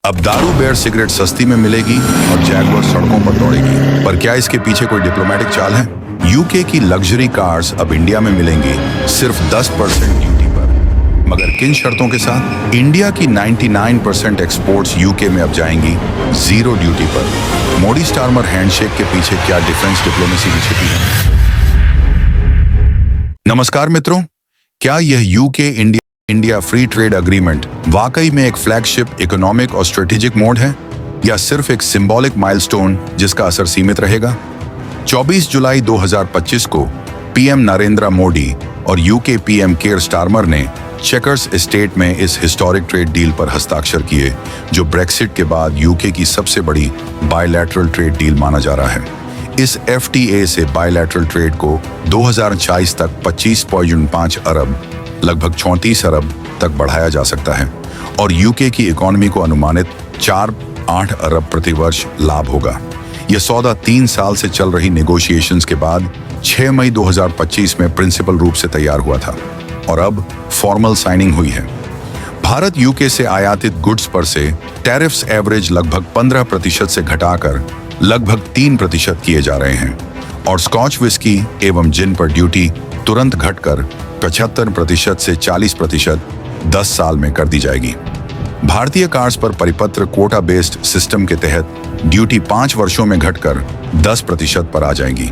अब दारू bear cigarette सस्ती में मिलेगी और जैगुआर सड़कों पर दौड़ेगी। पर क्या इसके पीछे कोई डिप्लोमेटिक चाल है? यूके की लग्जरी कार्स अब इंडिया में मिलेंगी सिर्फ 10% ड्यूटी पर, मगर किन शर्तों के साथ? इंडिया की 99% एक्सपोर्ट्स यूके में अब जाएंगी 0 ड्यूटी पर। मोदी स्टार्मर हैंडशेक के पीछे क्या डिफेंस डिप्लोमेसी की छिपी है? नमस्कार मित्रों, क्या यह UK India free trade agreement वाकई में एक फ्लैगशिप इकोनॉमिक और स्ट्रेटेजिक मोड है, या सिर्फ एक सिंबॉलिक माइलस्टोन जिसका असर सीमित रहेगा? 24 जुलाई 2025 को पीएम नरेंद्र मोदी और यूके पीएम केयर स्टारमर ने चेकर्स एस्टेट में इस हिस्टोरिक ट्रेड डील पर हस्ताक्षर किए, जो ब्रेक्सिट के बाद यूके की सबसे बड़ी बायलैटरल ट्रेड डील माना जा रहा है। इस एफटीए से बायलैटरल ट्रेड को 2040 तक 25.5 अरब लगभग 34 अरब तक बढ़ाया जा सकता है और यूके की इकोनॉमी को अनुमानित 4-8 अरब प्रतिवर्ष लाभ होगा। यह सौदा 3 साल से चल रही नेगोशिएशंस के बाद 6 मई 2025 में प्रिंसिपल रूप से तैयार हुआ था और अब फॉर्मल साइनिंग हुई है। भारत यूके से आयातित गुड्स पर से टैरिफ्स एवरेज लगभग 15% से घटाकर लगभग 3% किए जा रहे हैं और स्कॉच विस्की एवं जिन पर ड्यूटी तुरंत घटकर 75% से 40% 10 साल में कर दी जाएगी। भारतीय कार्स पर परिपत्र कोटा बेस्ड सिस्टम के तहत ड्यूटी 5 वर्षों में घटकर 10% पर आ जाएगी।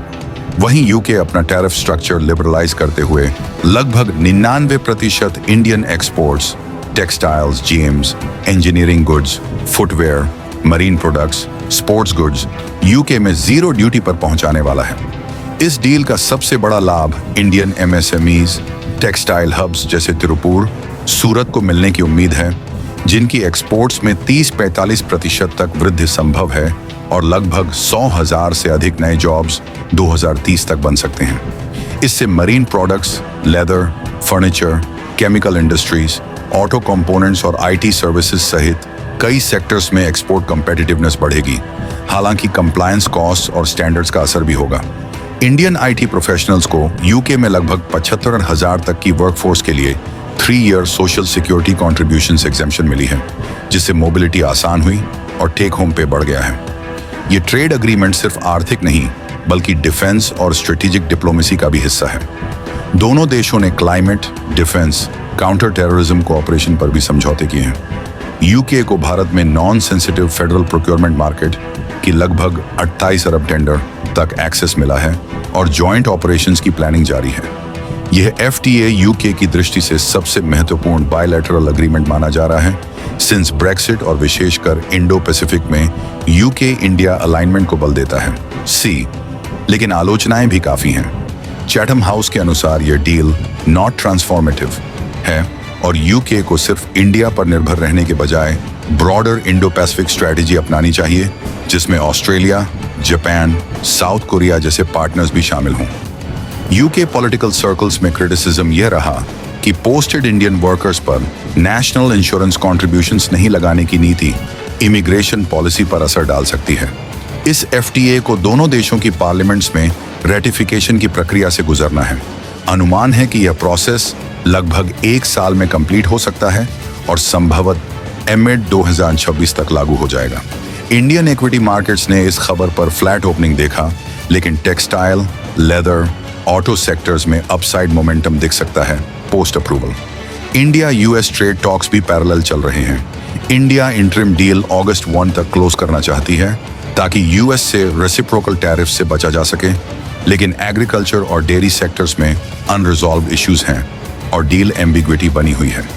वहीं यूके अपना टैरिफ स्ट्रक्चर लिबरलाइज करते हुए लगभग 99% Indian exports, textiles, James, engineering goods, footwear, marine products, sports goods UK में 0 ड्यूटी पर पहुंचाने वाला है। इस डील का सबसे बड़ा लाभ इंडियन एमएसएमईज, टेक्सटाइल हब्स जैसे तिरुपुर, सूरत को मिलने की उम्मीद है, जिनकी एक्सपोर्ट्स में 30-45% तक वृद्धि संभव है और लगभग 100,000 से अधिक नए जॉब्स 2030 तक बन सकते हैं। इससे marine products, leather, furniture, chemical industries, auto components और आईटी सर्विसेज सहित कई सेक्टर्स में एक्सपोर्ट कम्पिटिटिवनेस बढ़ेगी। हालांकि कंप्लायंस कॉस्ट और स्टैंडर्ड्स का असर भी होगा। इंडियन आईटी प्रोफेशनल्स को यूके में लगभग 75,000 तक की वर्कफोर्स के लिए 3 year social security contributions exemption मिली है, जिससे मोबिलिटी आसान हुई और टेक होम पे बढ़ गया है। ये ट्रेड एग्रीमेंट सिर्फ आर्थिक नहीं बल्कि डिफेंस और स्ट्रेटेजिक डिप्लोमेसी का भी हिस्सा है। दोनों देशों ने climate, defence, counter terrorism cooperation पर भी समझौते किए हैं। यूके को भारत में non sensitive federal procurement market की लगभग 28 अरब टेंडर तक एक्सेस मिला है और जॉइंट ऑपरेशंस की प्लानिंग जारी है। यह एफटीए यूके की दृष्टि से सबसे महत्वपूर्ण बायलैटरल एग्रीमेंट माना जा रहा है सिंस ब्रेक्सिट और विशेषकर इंडो पैसिफिक में यूके इंडिया अलाइनमेंट को बल देता है। लेकिन आलोचनाएं भी काफी हैं। चैथम हाउस के अनुसार यह डील नॉट ट्रांसफॉर्मेटिव है और यूके को सिर्फ इंडिया पर निर्भर रहने के बजाय ब्रॉडर इंडो पैसिफिक स्ट्रेटेजी अपनानी चाहिए, जिसमें ऑस्ट्रेलिया, जापान, साउथ कोरिया जैसे पार्टनर्स भी शामिल हों। यूके पॉलिटिकल सर्कल्स में क्रिटिसिज्म यह रहा कि पोस्टेड इंडियन वर्कर्स पर नेशनल इंश्योरेंस कॉन्ट्रीब्यूशंस नहीं लगाने की नीति इमिग्रेशन पॉलिसी पर असर डाल सकती है। इस एफटीए को दोनों देशों की पार्लियामेंट्स में रेटिफिकेशन की प्रक्रिया से गुजरना है। अनुमान है कि यह प्रोसेस लगभग 1 साल में कंप्लीट हो सकता है और संभवतः मिड 2026 तक लागू हो जाएगा। इंडियन इक्विटी मार्केट्स ने इस खबर पर फ्लैट ओपनिंग देखा, लेकिन टेक्सटाइल, लेदर, ऑटो सेक्टर्स में अपसाइड मोमेंटम दिख सकता है post approval. India US trade talks भी पैरेलल चल रहे हैं। इंडिया इंटरिम डील अगस्त 1 तक क्लोज करना चाहती है ताकि यूएस से रेसिप्रोकल टैरिफ से बचा जा सके, लेकिन एग्रीकल्चर और डेयरी सेक्टर्स में अनरिजॉल्व्ड इश्यूज हैं और डील एम्बिग्विटी बनी हुई है।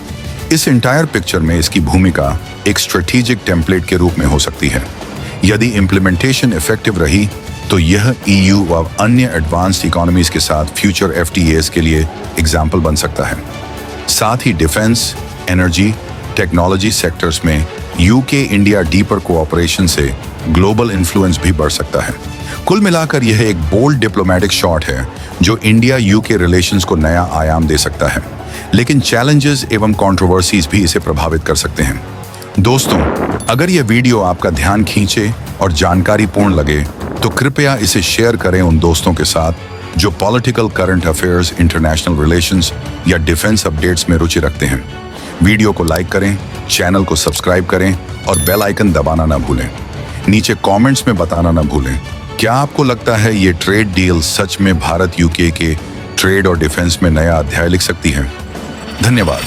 इस इंटायर पिक्चर में इसकी भूमिका एक स्ट्रेटेजिक टेम्पलेट के रूप में हो सकती है। यदि इम्प्लीमेंटेशन इफेक्टिव रही तो यह ईयू व अन्य एडवांस्ड इकोनॉमीज के साथ फ्यूचर एफटीएस के लिए एग्जाम्पल बन सकता है। साथ ही डिफेंस, एनर्जी, टेक्नोलॉजी सेक्टर्स में यूके इंडिया डीपर कोऑपरेशन से ग्लोबल इन्फ्लुएंस भी बढ़ सकता है। कुल मिलाकर यह एक बोल्ड डिप्लोमेटिक शॉट है जो इंडिया यूके रिलेशंस को नया आयाम दे सकता है, लेकिन चैलेंजेस एवं कंट्रोवर्सीज भी इसे प्रभावित कर सकते हैं। दोस्तों, अगर यह वीडियो आपका ध्यान खींचे और जानकारीपूर्ण लगे तो कृपया इसे शेयर करें उन दोस्तों के साथ जो political, current affairs, international relations या डिफेंस अपडेट्स में रुचि रखते हैं। वीडियो को लाइक करें, चैनल को सब्सक्राइब करें और बेल आइकन दबाना ना भूलें। नीचे कमेंट्स में बताना ना भूलें, क्या आपको लगता है ये ट्रेड डील सच में भारत यूके के ट्रेड और डिफेंस में नया अध्याय लिख सकती है? धन्यवाद।